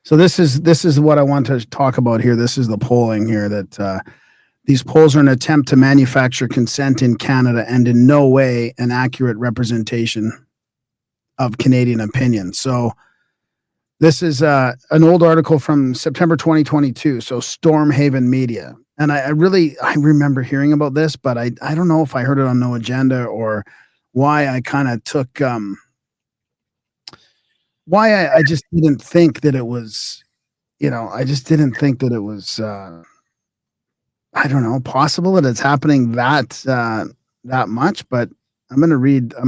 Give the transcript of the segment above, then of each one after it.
So this is what I want to talk about here. This is the polling here that these polls are an attempt to manufacture consent in Canada and in no way an accurate representation of Canadian opinion. So this is an old article from September 2022. So Stormhaven Media. And I remember hearing about this, but I don't know if I heard it on No Agenda or why I kind of took why I just didn't think that it was, I just didn't think that it was, I don't know, possible that it's happening that much. But I'm gonna read I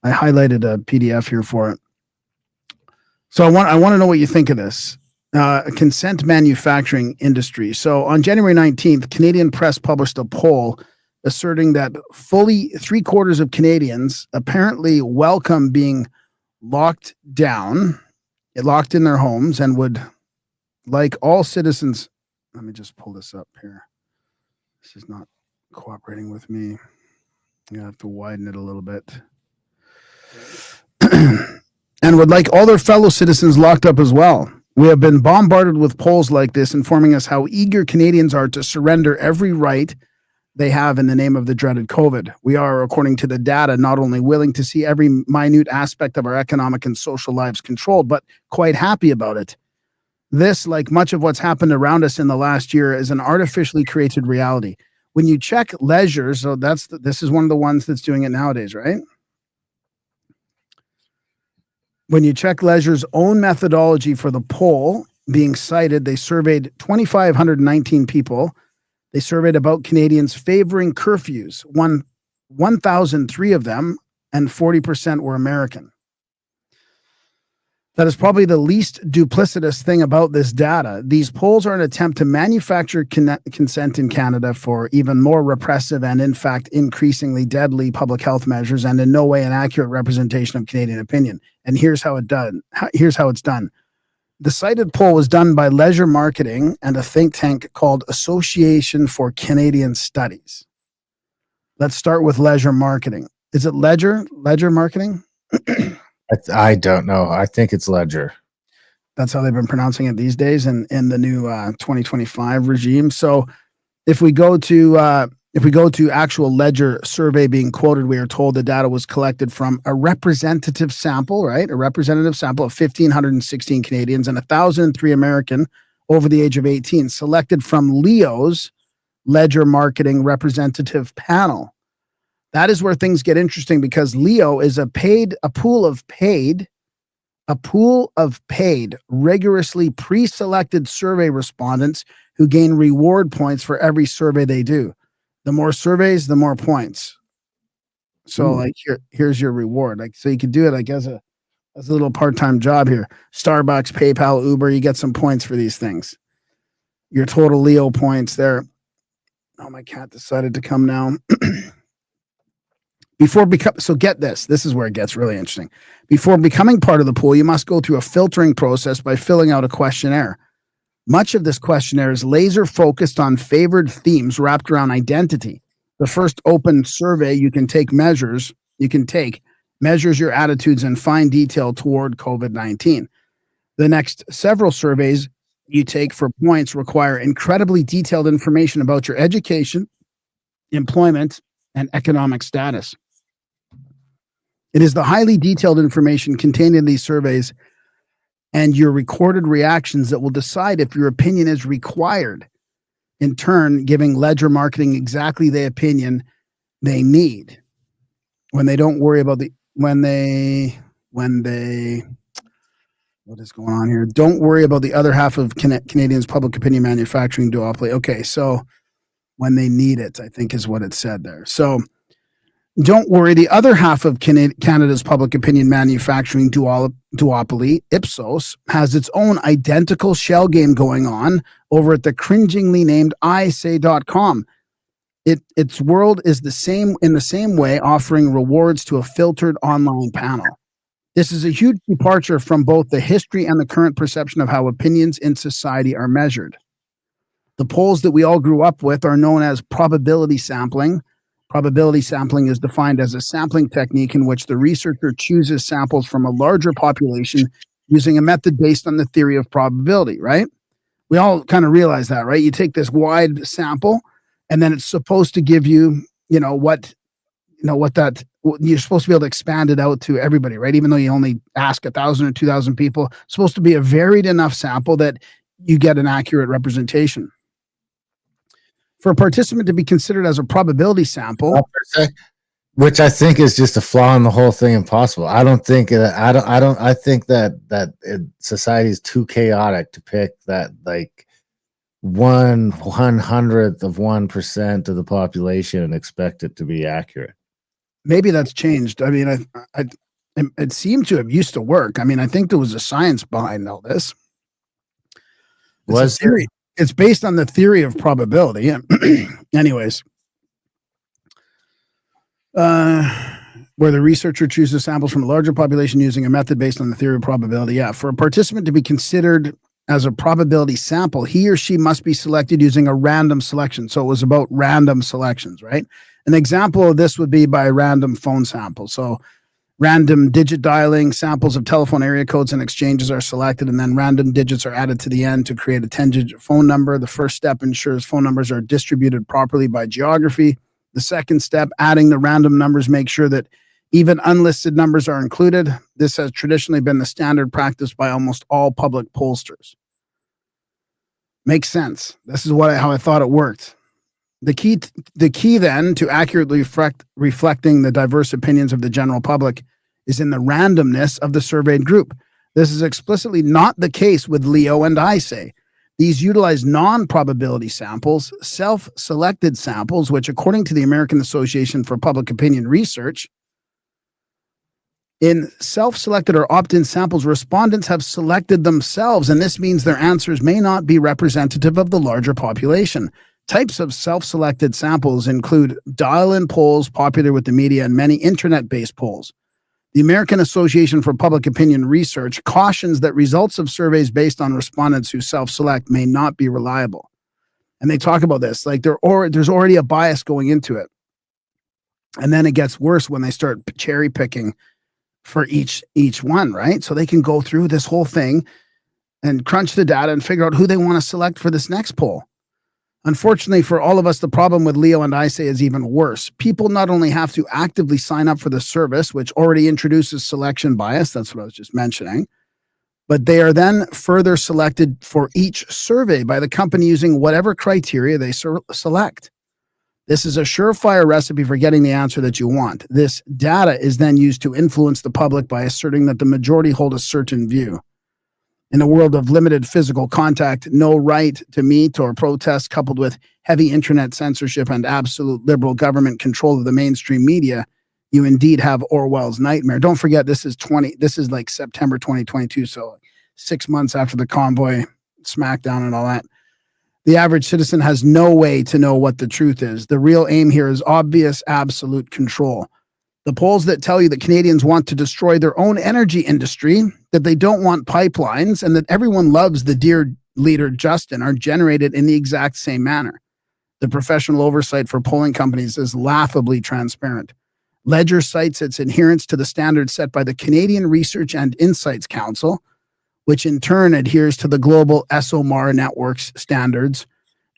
highlighted a PDF here for it. So I want to know what you think of this. Consent manufacturing industry. So on January 19th, Canadian Press published a poll asserting that fully 3/4 of Canadians apparently welcome being locked in their homes, and would like all citizens. Let me just pull this up here. This is not cooperating with me. I have to widen it a little bit. And would like all their fellow citizens locked up as well. We have been bombarded with polls like this informing us how eager Canadians are to surrender every right they have in the name of the dreaded COVID. We are, according to the data, not only willing to see every minute aspect of our economic and social lives controlled, but quite happy about it. This, like much of what's happened around us in the last year, is an artificially created reality. When you check Leisure, so this is one of the ones that's doing it nowadays, right? When you check Leisure's own methodology for the poll being cited, they surveyed 2,519 people. They surveyed about Canadians favoring curfews, 1,003 of them, and 40% were American. That is probably the least duplicitous thing about this data. These polls are an attempt to manufacture consent in Canada for even more repressive and, in fact, increasingly deadly public health measures, and in no way an accurate representation of Canadian opinion. And here's how it's done. The cited poll was done by Leisure Marketing and a think tank called Association for Canadian Studies. Let's start with Leisure Marketing. Is it Leisure Marketing? I don't know. I think it's Ledger. That's how they've been pronouncing it these days in the new 2025 regime. So if we go to actual Ledger survey being quoted, we are told the data was collected from a representative sample, right? A representative sample of 1,516 Canadians and 1,003 American over the age of 18, selected from Leo's Ledger Marketing representative panel. That is where things get interesting, because Leo is a pool of paid, rigorously pre-selected survey respondents who gain reward points for every survey they do. The more surveys, the more points. So here's your reward. So you could do it as a little part-time job here. Starbucks, PayPal, Uber, you get some points for these things. Your total Leo points there. Oh, my cat decided to come now. So get this. This is where it gets really interesting. Before becoming part of the pool, you must go through a filtering process by filling out a questionnaire. Much of this questionnaire is laser focused on favored themes wrapped around identity. The first open survey you can take measures your attitudes in fine detail toward COVID-19. The next several surveys you take for points require incredibly detailed information about your education, employment, and economic status. It is the highly detailed information contained in these surveys and your recorded reactions that will decide if your opinion is required, in turn giving Ledger Marketing exactly the opinion they need. When they don't worry about what is going on here? Don't worry about the other half of Canadians' public opinion manufacturing duopoly. Okay, so when they need it, I think is what it said there. So don't worry, the other half of Canada's public opinion manufacturing duopoly, Ipsos, has its own identical shell game going on over at the cringingly named isay.com. Its world is in the same way, offering rewards to a filtered online panel. This is a huge departure from both the history and the current perception of how opinions in society are measured. The polls that we all grew up with are known as probability sampling. Probability sampling is defined as a sampling technique in which the researcher chooses samples from a larger population using a method based on the theory of probability, right? We all kind of realize that, right? You take this wide sample, and then it's supposed to give you, you're supposed to be able to expand it out to everybody, right? Even though you only ask 1,000 or 2,000 people, it's supposed to be a varied enough sample that you get an accurate representation. For a participant to be considered as a probability sample, which I think is just a flaw in the whole thing. Impossible. I don't think. I think that society is too chaotic to pick that like 1/100th of 1% of the population and expect it to be accurate. maybe that's changed. I mean, it seemed to have used to work. I mean, I think there was a science behind all this. It's a theory. It's based on the theory of probability. Anyways, where the researcher chooses samples from a larger population using a method based on the theory of probability. Yeah, for a participant to be considered as a probability sample, he or she must be selected using a random selection. So it was about random selections, right? An example of this would be by random phone sample. So random digit dialing, samples of telephone area codes and exchanges are selected, and then random digits are added to the end to create a 10-digit phone number. The first step ensures phone numbers are distributed properly by geography. The second step, adding the random numbers, make sure that even unlisted numbers are included. This has traditionally been the standard practice by almost all public pollsters. Makes sense. This is how I thought it worked. The key then to accurately reflecting the diverse opinions of the general public is in the randomness of the surveyed group. This is explicitly not the case with Leo and I say. These utilize non-probability samples, self-selected samples, which according to the American Association for Public Opinion Research, in self-selected or opt-in samples, respondents have selected themselves, and this means their answers may not be representative of the larger population. Types of self-selected samples include dial-in polls popular with the media and many internet-based polls. The American Association for Public Opinion Research cautions that results of surveys based on respondents who self-select may not be reliable. And they talk about this, like there's already a bias going into it. And then it gets worse when they start cherry picking for each one, right? So they can go through this whole thing and crunch the data and figure out who they want to select for this next poll. Unfortunately for all of us, the problem with Leo and I say is even worse. People not only have to actively sign up for the service, which already introduces selection bias, that's what I was just mentioning, but they are then further selected for each survey by the company using whatever criteria they select. This is a surefire recipe for getting the answer that you want. This data is then used to influence the public by asserting that the majority hold a certain view. In a world of limited physical contact, no right to meet or protest, coupled with heavy internet censorship and absolute liberal government control of the mainstream media, you indeed have Orwell's nightmare. Don't forget, this is like September 2022, so 6 months after the convoy smackdown and all that. The average citizen has no way to know what the truth is. The real aim here is obvious, absolute control. The polls that tell you that Canadians want to destroy their own energy industry, that they don't want pipelines, and that everyone loves the dear leader Justin are generated in the exact same manner. The professional oversight for polling companies is laughably transparent. Ledger cites its adherence to the standards set by the Canadian Research and Insights Council, which in turn adheres to the global SOMAR network's standards.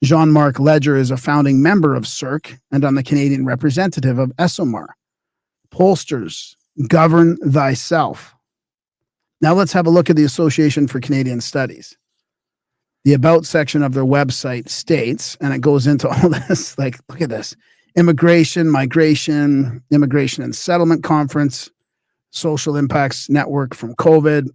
Jean-Marc Ledger is a founding member of CIRC and on the Canadian representative of SOMAR. Pollsters, govern thyself. Now let's have a look at the Association for Canadian Studies. The About section of their website states, and it goes into all this, like, look at this. Immigration, migration, immigration and settlement conference, social impacts network from COVID.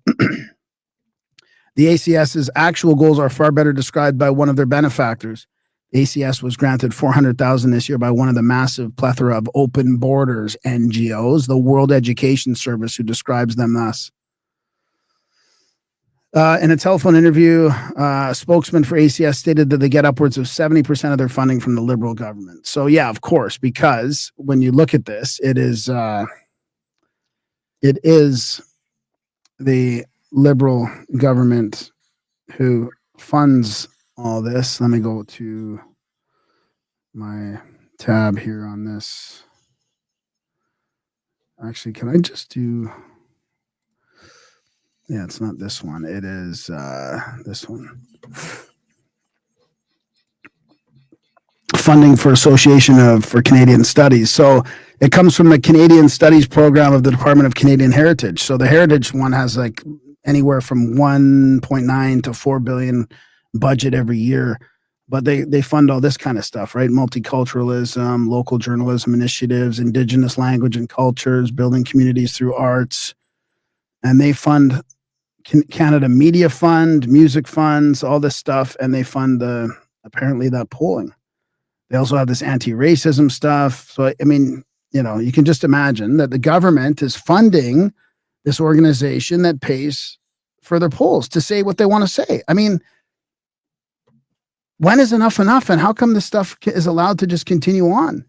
The ACS's actual goals are far better described by one of their benefactors. The ACS was granted $400,000 this year by one of the massive plethora of open borders NGOs, the World Education Service, who describes them thus. In a telephone interview, a spokesman for ACS stated that they get upwards of 70% of their funding from the Liberal government. So yeah, of course, because when you look at this, it is the Liberal government who funds all this. Let me go to my tab here on this. Actually, can I just do Yeah, it's not this one. It is this one. Funding for Association for Canadian Studies. So it comes from the Canadian Studies program of the Department of Canadian Heritage. So the Heritage one has like anywhere from 1.9 to 4 billion budget every year. But they fund all this kind of stuff, right? Multiculturalism, local journalism initiatives, Indigenous language and cultures, building communities through arts. And they fund Canada Media Fund, music funds, all this stuff. And they fund apparently that polling. They also have this anti-racism stuff. So, I mean, you can just imagine that the government is funding this organization that pays for their polls to say what they want to say. I mean, when is enough enough? And how come this stuff is allowed to just continue on?